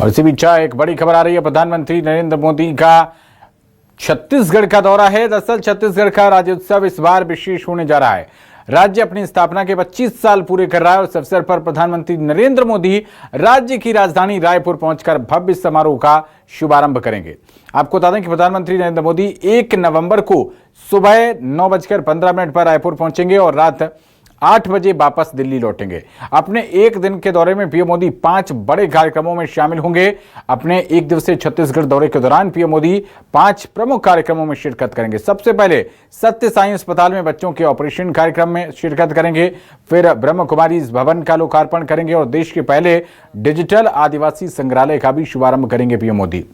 और इसी बीच एक बड़ी खबर आ रही है। प्रधानमंत्री नरेंद्र मोदी का छत्तीसगढ़ का दौरा है। दरअसल छत्तीसगढ़ का राज्योत्सव इस बार विशेष होने जा रहा है। राज्य अपनी स्थापना के 25 साल पूरे कर रहा है और इस अवसर पर प्रधानमंत्री नरेंद्र मोदी राज्य की राजधानी रायपुर पहुंचकर भव्य समारोह का शुभारंभ करेंगे। आपको बता दें कि प्रधानमंत्री नरेंद्र मोदी 1 नवंबर को सुबह 9:15 पर रायपुर पहुंचेंगे और रात 8 बजे वापस दिल्ली लौटेंगे। अपने एक दिन के दौरे में पीएम मोदी 5 बड़े कार्यक्रमों में शामिल होंगे। अपने एक दिवसीय छत्तीसगढ़ दौरे के दौरान पीएम मोदी 5 प्रमुख कार्यक्रमों में शिरकत करेंगे। सबसे पहले सत्य साई अस्पताल में बच्चों के ऑपरेशन कार्यक्रम में शिरकत करेंगे। फिर ब्रह्म कुमारी भवन का लोकार्पण करेंगे और देश के पहले डिजिटल आदिवासी संग्रहालय का भी शुभारंभ करेंगे पीएम मोदी।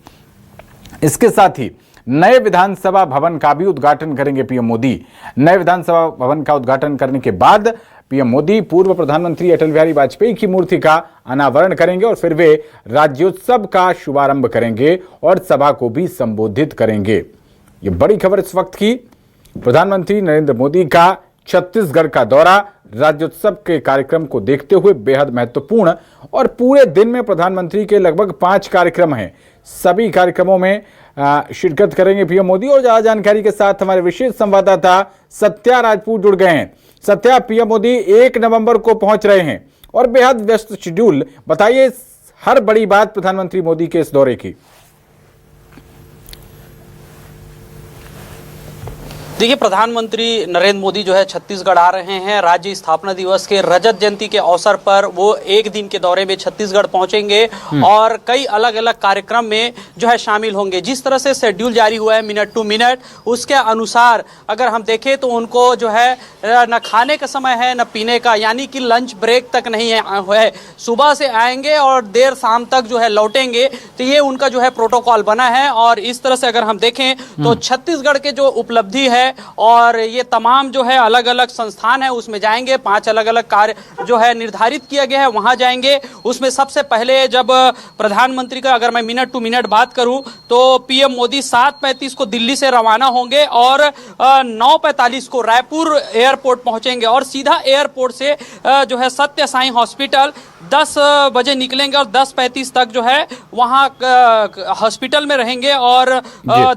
इसके साथ ही नए विधानसभा भवन का भी उद्घाटन करेंगे पीएम मोदी। नए विधानसभा भवन का उद्घाटन करने के बाद पीएम मोदी पूर्व प्रधानमंत्री अटल बिहारी वाजपेयी की मूर्ति का अनावरण करेंगे और फिर वे राज्योत्सव का शुभारंभ करेंगे और सभा को भी संबोधित करेंगे। ये बड़ी खबर इस वक्त की। प्रधानमंत्री नरेंद्र मोदी का छत्तीसगढ़ का दौरा राज्योत्सव के कार्यक्रम को देखते हुए बेहद महत्वपूर्ण और पूरे दिन में प्रधानमंत्री के लगभग 5 कार्यक्रम हैं। सभी कार्यक्रमों में शिरकत करेंगे पीएम मोदी। और ज्यादा जानकारी के साथ हमारे विशेष संवाददाता सत्या राजपूत जुड़ गए हैं। सत्या, पीएम मोदी 1 नवंबर को पहुंच रहे हैं और बेहद व्यस्त शेड्यूल, बताइए हर बड़ी बात प्रधानमंत्री मोदी के इस दौरे की। देखिए, प्रधानमंत्री नरेंद्र मोदी जो है छत्तीसगढ़ आ रहे हैं। राज्य स्थापना दिवस के रजत जयंती के अवसर पर वो एक दिन के दौरे में छत्तीसगढ़ पहुंचेंगे और कई अलग अलग कार्यक्रम में जो है शामिल होंगे। जिस तरह से शेड्यूल जारी हुआ है मिनट टू मिनट, उसके अनुसार अगर हम देखें तो उनको जो है न खाने का समय है न पीने का, यानी कि लंच ब्रेक तक नहीं है। सुबह से आएंगे और देर शाम तक जो है लौटेंगे। तो ये उनका जो है प्रोटोकॉल बना है। और इस तरह से अगर हम देखें तो छत्तीसगढ़ के जो उपलब्धि है और ये तमाम जो है अलग अलग संस्थान है उसमें जाएंगे। 5 अलग अलग कार्य जो है निर्धारित किया गया है, वहां जाएंगे। उसमें सबसे पहले जब प्रधानमंत्री का अगर मैं मिनट टू मिनट बात करूं तो पीएम मोदी 7:35 को दिल्ली से रवाना होंगे और 9:45 को रायपुर एयरपोर्ट पहुंचेंगे और सीधा एयरपोर्ट से जो है सत्य साई हॉस्पिटल 10 बजे निकलेंगे और 10:35 तक जो है वहां हॉस्पिटल में रहेंगे और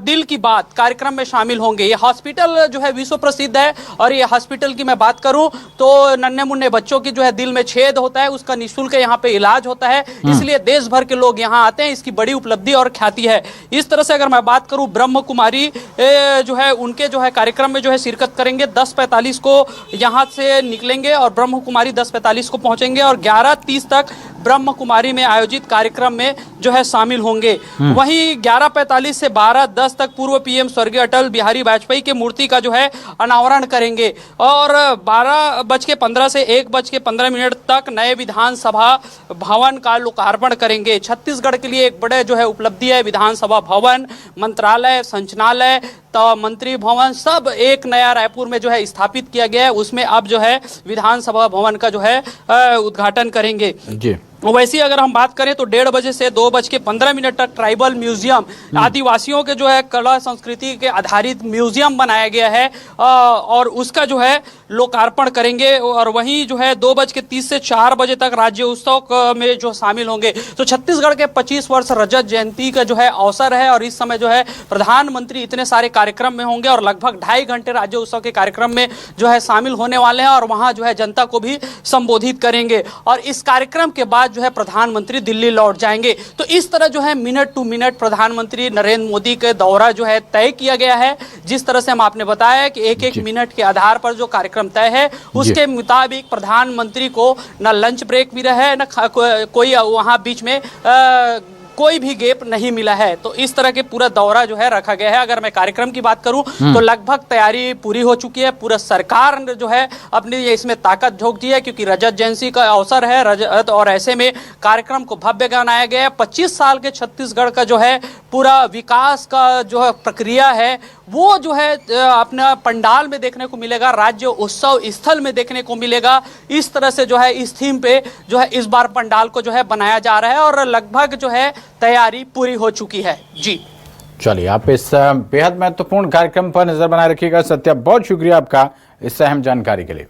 दिल की बात कार्यक्रम में शामिल होंगे। ये हॉस्पिटल जो है विश्व प्रसिद्ध है और ये हॉस्पिटल की मैं बात करूं तो नन्हे मुन्ने बच्चों की जो है दिल में छेद होता है, उसका निःशुल्क यहाँ पे इलाज होता है। इसलिए देश भर के लोग यहाँ आते हैं। इसकी बड़ी उपलब्धि और ख्याति है। इस तरह से अगर मैं बात करूं ब्रह्म कुमारी जो है उनके जो है कार्यक्रम में जो है शिरकत करेंगे। 10:45 को यहाँ से निकलेंगे और ब्रह्म कुमारी 10:45 को पहुंचेंगे और 11:30 तक ब्रह्म कुमारी में आयोजित कार्यक्रम में जो है शामिल होंगे। वहीं 11:45 से 12:10 तक पूर्व पीएम स्वर्गीय अटल बिहारी वाजपेयी के मूर्ति का जो है अनावरण करेंगे और 12:15 से 1:15 तक नए विधानसभा भवन का लोकार्पण करेंगे। छत्तीसगढ़ के लिए एक बड़े जो है उपलब्धि है। विधानसभा भवन, मंत्रालय, संचालय, तो मंत्री भवन सब एक नया रायपुर में जो है स्थापित किया गया है। उसमें अब जो है विधानसभा भवन का जो है उद्घाटन करेंगे जी। वैसे अगर हम बात करें तो 1:30 बजे से 2:15 तक ट्राइबल म्यूजियम, आदिवासियों के जो है कला संस्कृति के आधारित म्यूजियम बनाया गया है और उसका जो है लोकार्पण करेंगे। और वहीं जो है 2:30 से 4 बजे तक राज्य उत्सव में जो शामिल होंगे। तो छत्तीसगढ़ के 25 वर्ष रजत जयंती का जो है अवसर है और इस समय जो है प्रधानमंत्री इतने सारे कार्यक्रम में होंगे और लगभग 2.5 घंटे राज्य उत्सव के कार्यक्रम में जो है शामिल होने वाले हैं और वहां जो है जनता को भी संबोधित करेंगे। और इस कार्यक्रम के बाद जो है प्रधानमंत्री दिल्ली लौट जाएंगे। तो इस तरह जो है मिनट टू मिनट प्रधानमंत्री नरेंद्र मोदी के दौरा जो है तय किया गया है। जिस तरह से हम आपने बताया कि एक मिनट के आधार पर जो कार्यक्रम तय है उसके मुताबिक प्रधानमंत्री को न लंच ब्रेक भी रहे न कोई वहां बीच में कोई भी गैप नहीं मिला है। तो इस तरह के पूरा दौरा जो है रखा गया है। अगर मैं कार्यक्रम की बात करूं तो लगभग तैयारी पूरी हो चुकी है। पूरा सरकार ने जो है अपनी इसमें ताकत झोंक दी है क्योंकि रजत जयंती का अवसर है रजत और ऐसे में कार्यक्रम को भव्य बनाया गया है। 25 साल के छत्तीसगढ़ का जो है पूरा विकास का जो है प्रक्रिया है वो जो है अपना पंडाल में देखने को मिलेगा, राज्य उत्सव स्थल में देखने को मिलेगा। इस तरह से जो है इस थीम पे जो है इस बार पंडाल को जो है बनाया जा रहा है और लगभग जो है तैयारी पूरी हो चुकी है जी। चलिए, आप इस बेहद महत्वपूर्ण कार्यक्रम पर नजर बनाए रखिएगा। सत्या, बहुत शुक्रिया आपका इस अहम जानकारी के लिए।